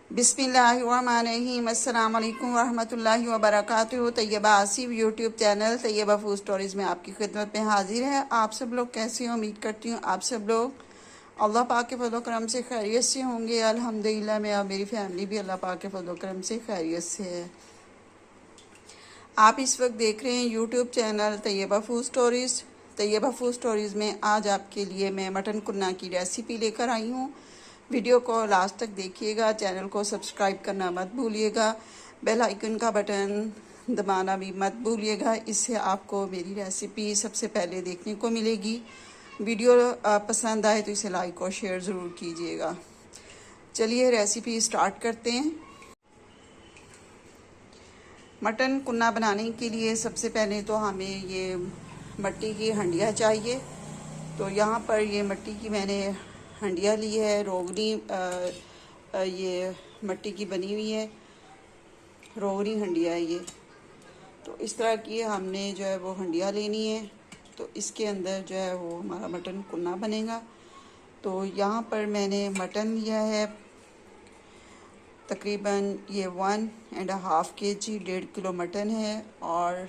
बिस्मिल्लाहिर्रहमानिर्रहीम। अस्सलाम वालेकुम रहमतुल्लाहि व बरकातुहू। Tayyaba Asif YouTube channel Tayyaba food stories में आपकी खिदमत में हाजिर है। आप सब लोग कैसे हो? उम्मीद करती हूँ आप सब लोग अल्लाह पाक के फज़ल करम से खैरियत से होंगे। अल्हम्दुलिल्लाह मैं और मेरी फैमिली भी अल्लाह पाक के फज़ल करम से खैरियत से है। आप इस वक्त देख रहे हैं YouTube channel Tayyaba food stories. Tayyaba food stories में आज आपके लिए मैं मटन कुन्ना की रेसिपी लेकर आई हूँ। वीडियो को लास्ट तक देखिएगा। चैनल को सब्सक्राइब करना मत भूलिएगा। बेल आइकन का बटन दबाना भी मत भूलिएगा। इससे आपको मेरी रेसिपी सबसे पहले देखने को मिलेगी। वीडियो पसंद आए तो इसे लाइक और शेयर ज़रूर कीजिएगा। चलिए रेसिपी स्टार्ट करते हैं। मटन कुन्ना बनाने के लिए सबसे पहले तो हमें ये मिट्टी की हंडिया चाहिए। तो यहाँ पर ये मिट्टी की मैंने हंडिया ली है। रोगनी ये मिट्टी की बनी हुई है, रोगनी हंडिया है ये। तो इस तरह की हमने जो है वो हंडिया लेनी है। तो इसके अंदर जो है वो हमारा मटन कुन्ना बनेगा। तो यहाँ पर मैंने मटन लिया है तकरीबन ये 1.5 kg, 1.5 किलो मटन है। और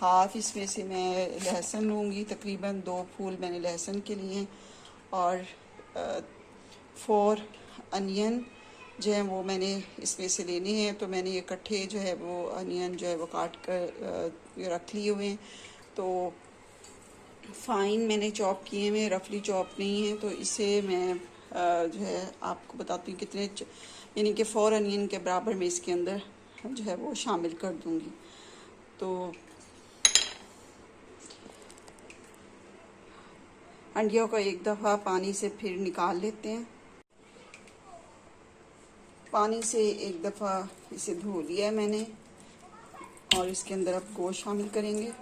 हाफ इसमें से मैं लहसुन लूँगी, तकरीबन 2 फूल मैंने लहसुन के लिए हैं। और 4 अनियन जो है वो मैंने इसमें से लेने हैं। तो मैंने ये इकट्ठे जो है वो अनियन जो है वो काट कर रख लिए हुए हैं। तो फाइन मैंने चॉप किए हुए, रफली चॉप नहीं है। तो इसे मैं जो है आपको बताती हूँ कितने, यानी कि 4 अनियन के बराबर मैं इसके अंदर जो है वो शामिल कर दूँगी। तो अंडियों को एक दफ़ा पानी से फिर निकाल लेते हैं। पानी से एक दफ़ा इसे धो लिया है मैंने। और इसके अंदर अब गोश्त शामिल करेंगे।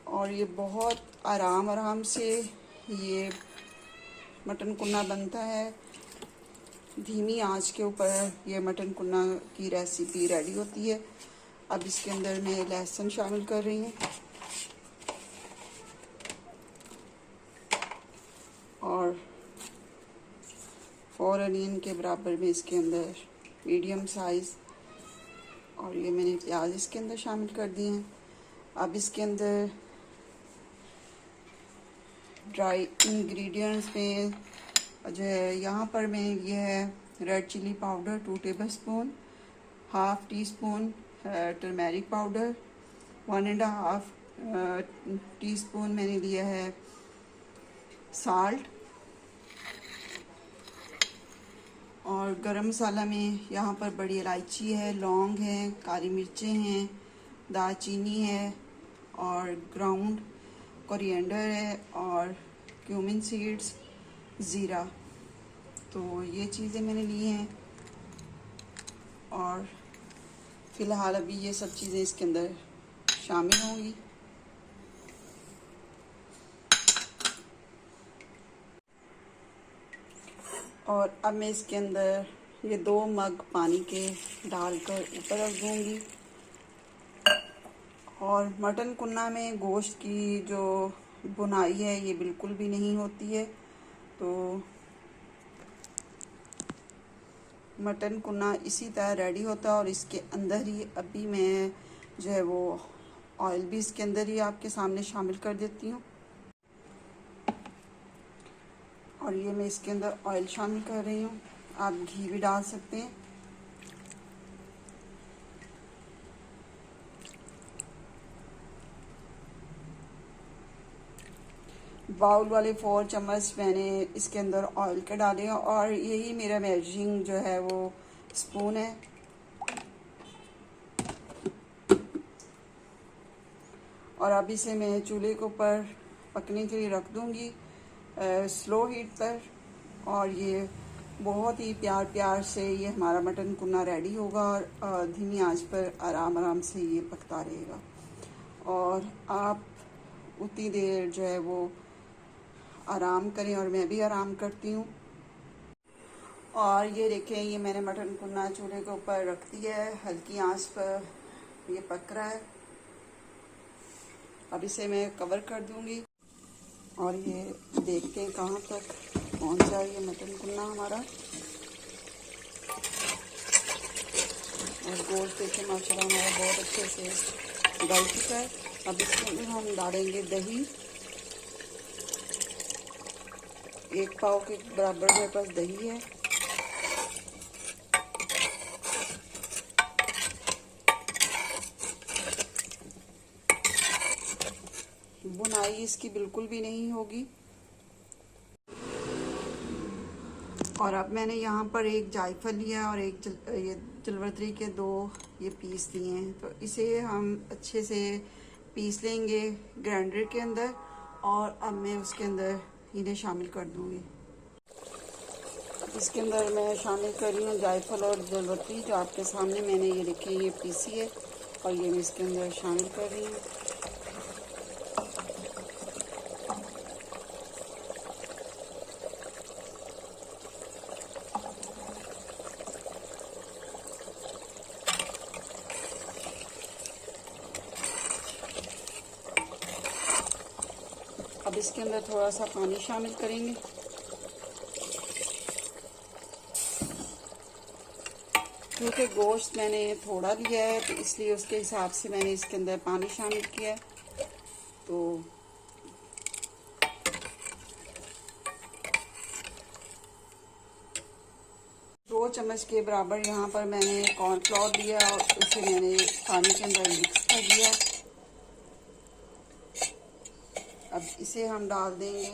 और ये बहुत आराम से ये मटन कुन्ना बनता है। धीमी आंच के ऊपर ये मटन कुन्ना की रेसिपी रेडी होती है। अब इसके अंदर मैं लहसुन शामिल कर रही हूँ और 4 अनियन के बराबर में इसके अंदर मीडियम साइज़, और ये मैंने प्याज इसके अंदर शामिल कर दिए हैं। अब इसके अंदर ड्राई इंग्रेडिएंट्स में जो है यहाँ पर मैं ये है red chilli powder 2 tablespoon, half teaspoon turmeric powder, 1.5 teaspoon मैंने लिया है साल्ट। और गरम मसाला में यहाँ पर बड़ी इलायची है, लौंग है, काली मिर्चें हैं, दालचीनी है और ग्राउंड कोरिएंडर है और क्यूमिन सीड्स, ज़ीरा। तो ये चीज़ें मैंने ली हैं। और फ़िलहाल अभी ये सब चीज़ें इसके अंदर शामिल होंगी। और अब मैं इसके अंदर ये 2 मग पानी के डालकर ऊपर रख दूँगी। और मटन कुन्ना में गोश्त की जो बुनाई है ये बिल्कुल भी नहीं होती है। तो मटन कुन्ना इसी तरह रेडी होता है। और इसके अंदर ही अभी मैं जो है वो ऑयल भी इसके अंदर ही आपके सामने शामिल कर देती हूँ। और ये मैं इसके अंदर ऑयल शामिल कर रही हूँ। आप घी भी डाल सकते हैं। बाउल वाले 4 चम्मच मैंने इसके अंदर ऑयल के डाले हैं। और यही मेरा मेजरिंग जो है वो स्पून है। और अब इसे मैं चूल्हे के ऊपर पकने के लिए रख दूँगी स्लो हीट पर। और ये बहुत ही प्यार से ये हमारा मटन कुन्ना रेडी होगा। और धीमी आंच पर आराम से ये पकता रहेगा। और आप उतनी देर जो है वो आराम करें, और मैं भी आराम करती हूँ। और ये देखें, ये मैंने मटन कुन्ना चूल्हे के ऊपर रख दिया है, हल्की आंच पर ये पक रहा है। अब इसे मैं कवर कर दूँगी और ये देखते हैं कहाँ तक कौन सा ये मटन कुन्ना हमारा, और गोश्त देखिए माशाल्लाह हमारा बहुत अच्छे से गल चुका है। अब इसके अंदर हम डालेंगे दही, 1 पाव के बराबर मेरे पास दही है। बुनाई इसकी बिल्कुल भी नहीं होगी। और अब मैंने यहाँ पर एक जायफल लिया और एक ये जलवतरी के 2 ये पीस दिए हैं। तो इसे हम अच्छे से पीस लेंगे ग्राइंडर के अंदर, और अब मैं उसके अंदर इन्हें शामिल कर दूँगी। इसके अंदर मैं शामिल कर रही हूँ जायफल और जलवतरी, जो आपके सामने मैंने ये देखिए ये पीसी है, और ये मैं इसके अंदर शामिल कर रही हूँ। अब इसके अंदर थोड़ा सा पानी शामिल करेंगे। क्योंकि गोश्त मैंने थोड़ा लिया है तो इसलिए उसके हिसाब से मैंने इसके अंदर पानी शामिल किया है। तो 2 चम्मच के बराबर यहाँ पर मैंने कॉर्नफ्लोर लिया और उसे मैंने पानी के अंदर मिक्स कर दिया। अब इसे हम डाल देंगे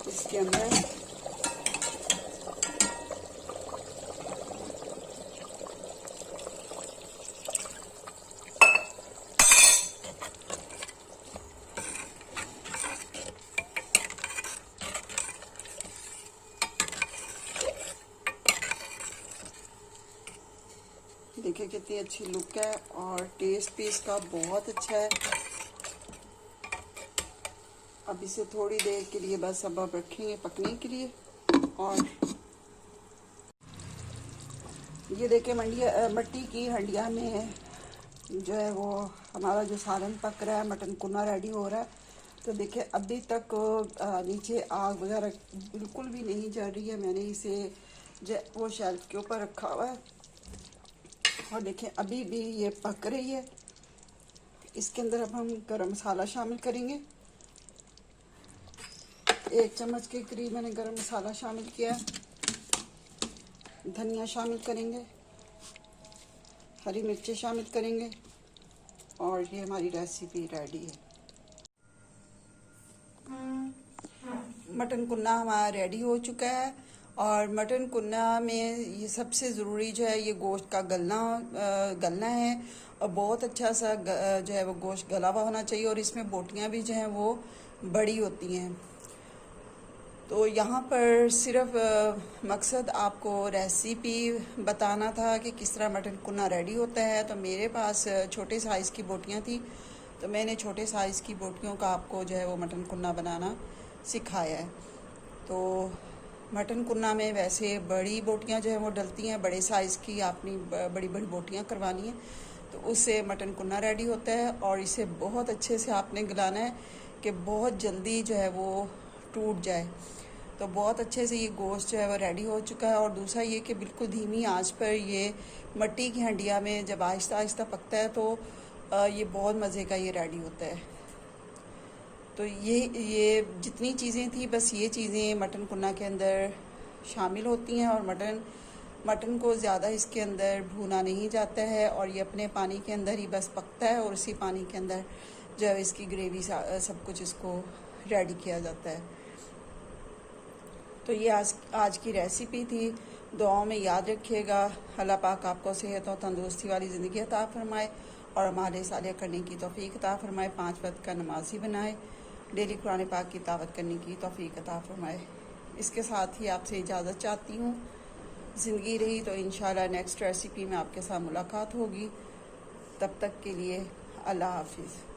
इसके अंदर। देखिए कितनी अच्छी लुक है और टेस्ट भी इसका बहुत अच्छा है। अब इसे थोड़ी देर के लिए बस अब रखेंगे पकने के लिए। और ये देखिए मट्टी की हंडिया में जो है वो हमारा जो सालन पक रहा है, मटन कुन्ना रेडी हो रहा है। तो देखिए अभी तक नीचे आग वगैरह बिल्कुल भी नहीं जल रही है। मैंने इसे जो वो शेल्फ के ऊपर रखा हुआ है और देखिए अभी भी ये पक रही है। इसके अंदर अब हम गरम मसाला शामिल करेंगे। 1 चम्मच के करीब मैंने गरम मसाला शामिल किया। धनिया शामिल करेंगे, हरी मिर्चें शामिल करेंगे, और ये हमारी रेसिपी रेडी है। मटन कुन्ना हमारा रेडी हो चुका है। और मटन कुन्ना में ये सबसे ज़रूरी जो है ये गोश्त का गलना है, और बहुत अच्छा सा जो है वो गोश्त गला हुआ होना चाहिए, और इसमें बोटियां भी जो हैं वो बड़ी होती हैं। तो यहाँ पर सिर्फ मकसद आपको रेसिपी बताना था कि किस तरह मटन कुन्ना रेडी होता है। तो मेरे पास छोटे साइज़ की बोटियाँ थी, तो मैंने छोटे साइज़ की बोटियों का आपको जो है वो मटन कुन्ना बनाना सिखाया है। तो मटन कुन्ना में वैसे बड़ी बोटियाँ जो है वो डलती हैं, बड़े साइज़ की आपने बड़ी बड़ी बोटियाँ करवानी है तो उससे मटन कुन्ना रेडी होता है। और इसे बहुत अच्छे से आपने गलाना है कि बहुत जल्दी जो है वो टूट जाए। तो बहुत अच्छे से ये गोश्त जो है वो रेडी हो चुका है। और दूसरा ये कि बिल्कुल धीमी आंच पर ये मट्टी की हंडिया में जब आहिस्ता आहिस्ता पकता है तो ये बहुत मज़े का ये रेडी होता है। तो ये जितनी चीज़ें थी बस ये चीज़ें मटन कुन्ना के अंदर शामिल होती हैं। और मटन को ज़्यादा इसके अंदर भूना नहीं जाता है, और ये अपने पानी के अंदर ही बस पकता है, और उसी पानी के अंदर जो है इसकी ग्रेवी सब कुछ इसको रेडी किया जाता है। तो ये आज की रेसिपी थी। दुआओं में याद रखिएगा। अल्लाह पाक आपको सेहत और तंदुरुस्ती वाली ज़िंदगी अता फरमाए और हमारे साले करने की तौफीक अता फरमाए। 5 वक्त का नमाजी बनाए, डेली कुरान पाक की तिलावत करने की तौफीक अता फरमाए। इसके साथ ही आपसे इजाज़त चाहती हूँ। ज़िंदगी रही तो इंशाल्लाह नेक्स्ट रेसिपी में आपके साथ मुलाकात होगी। तब तक के लिए अल्लाह हाफिज़।